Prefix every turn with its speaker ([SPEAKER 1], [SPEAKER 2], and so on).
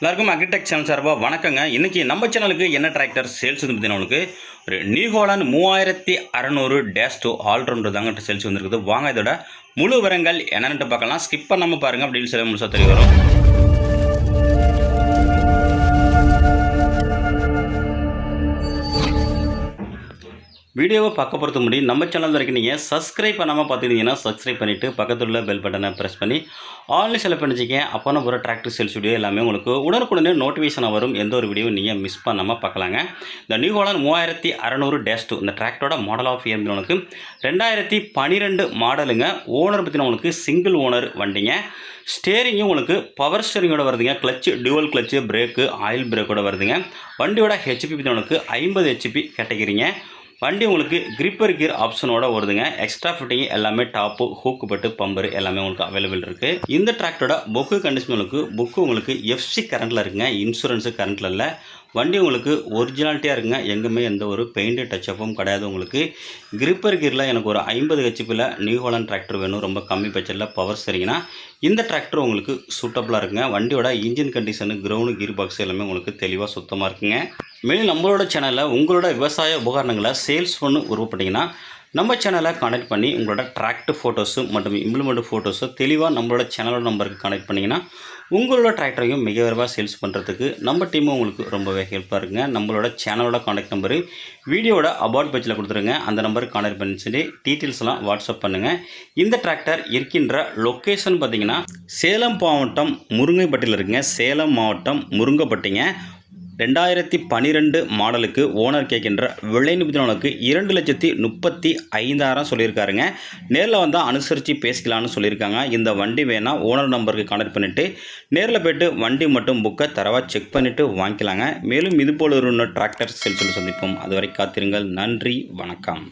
[SPEAKER 1] எல்லாருக்கும் agritech channel சார்பாக வணக்கங்க. இன்றைக்கி நம்ம சேனலுக்கு என்ன டிராக்டர் சேல்ஸ் வந்து பார்த்தீங்கன்னா உங்களுக்கு ஒரு நியூ ஹாலண்ட் 3600-2 ஆல்ரவுண்டர் தாங்க சேல்ஸ் வந்துருக்குது. வாங்க இதோட முழு விவரங்கள் என்னென்னு பார்க்கலாம். ஸ்கிப் பண்ணாமல் பாருங்கள், அப்படின்னு சொல்லி முழுசாக தெரிய வரும். வீடியோவை பார்க்க பொறுத்த முடியும் நம்ம சேனல் வரைக்கும் நீங்கள் சப்ஸ்கிரைப் பண்ணாமல் பார்த்துக்கிட்டிங்கன்னா சப்ஸ்கிரைப் பண்ணிவிட்டு பக்கத்தில் உள்ள பெல் பட்டனை ப்ரெஸ் பண்ணி ஆன்லைன் செலக்ட் பண்ணிச்சிக்கேன். அப்போ நான் ஒரு டிராக்டர் சேல்ஸ் வீடியோ எல்லாமே உங்களுக்கு உடனுக்குடனே நோட்டிஃபிகேஷனாக வரும். எந்த ஒரு வீடியோவும் நீங்கள் மிஸ் பண்ணாமல் பார்க்கலாங்க. இந்த நியூ ஹாலண்ட் 3600-2 இந்த டிராக்டரோட மாடல் ஆஃப் இயர் உங்களுக்கு 2012 மாடலுங்க. ஓனர் பற்றின உங்களுக்கு சிங்கிள் ஓனர் வண்டிங்க. ஸ்டேரிங்கும் உங்களுக்கு பவர் ஸ்டேரிங்கோட வருதுங்க. Clutch dual clutch, brake oil பிரேக்கோட வருதுங்க. வண்டியோட ஹெச்பி பற்றி உங்களுக்கு 50 ஹெச்பி கேட்டகிரிங்க. வண்டி உங்களுக்கு கிரிப்பர் கியர் ஆப்ஷனோட வருதுங்க. எக்ஸ்ட்ரா ஃபிட்டிங் எல்லாமே டாப்பு, ஹூக்கு பட்டு, பம்பர் எல்லாமே உங்களுக்கு அவைலபிள் இருக்குது. இந்த டிராக்டரோட புக்கு கண்டிஷன் புக்கு உங்களுக்கு எஃப்சி கரண்ட்டில் இருக்குங்க. இன்சூரன்ஸு கரண்ட்டில் இல்லை. வண்டி உங்களுக்கு ஒரிஜினாலிட்டியாக இருக்குங்க. எங்குமே எந்த ஒரு பெயிண்ட் டச்சப்பும் கிடையாது. உங்களுக்கு கிரிப்பர் கியரில் எனக்கு ஒரு 50 ஹெச்பியில் நியூ ஹாலண்ட் டிராக்டர் வேணும், ரொம்ப கம்மி பட்ஜெட்டில் பவர் சரிங்கன்னா இந்த டிராக்டர் உங்களுக்கு சூட்டபுளாக இருக்குங்க. வண்டியோட engine condition, ground, gear box எல்லாமே உங்களுக்கு தெளிவாக சுத்தமாக இருக்குங்க. மேலும் நம்மளோட சேனலில் உங்களோட விவசாய உபகரணங்களை சேல்ஸ் பண்ணி விருப்பப்பட்டீங்கன்னா நம்ம சேனலை கான்டெக்ட் பண்ணி உங்களோட டிராக்டர் ஃபோட்டோஸு மற்றும் இம்ப்ளிமெண்ட் ஃபோட்டோஸு தெளிவாக நம்மளோட சேனலோட நம்பருக்கு கான்டெக்ட் பண்ணிங்கன்னா உங்களோட டிராக்டரையும் மிக விரைவாக சேல்ஸ் பண்ணுறதுக்கு நம்ம டீமும் உங்களுக்கு ரொம்பவே ஹெல்ப்பாக இருக்குங்க. நம்மளோட சேனலோட கான்டெக்ட் நம்பரு வீடியோட அபவுட் பேஜில் கொடுத்துருங்க. அந்த நம்பருக்கு கான்டெக்ட் பண்ணி சொல்லி டீட்டெயில்ஸ்லாம் வாட்ஸ்அப் பண்ணுங்கள். இந்த டிராக்டர் இருக்கின்ற லொக்கேஷன் பார்த்திங்கன்னா சேலம் மாவட்டம் முருங்கைப்பட்டியில் இருக்குங்க. சேலம் மாவட்டம் முருங்கைப்பட்டிங்க. 2012 மாடலுக்கு ஓனர் கேட்கின்ற விலை நிபந்தனைக்கு 2,35,000 சொல்லியிருக்காருங்க. நேரில் வந்தால் அனுசரித்து பேசிக்கலான்னு சொல்லியிருக்காங்க. இந்த வண்டி வேணால் ஓனர் நம்பருக்கு கான்டெக்ட் பண்ணிவிட்டு நேரில் போய்ட்டு வண்டி மட்டும் புக்கை தரவாக செக் பண்ணிவிட்டு வாங்கிக்கலாங்க. மேலும் இதுபோல் ஒரு டிராக்டர் சேல்ஸில் சந்திப்போம். அதுவரை காத்திருங்கள். நன்றி, வணக்கம்.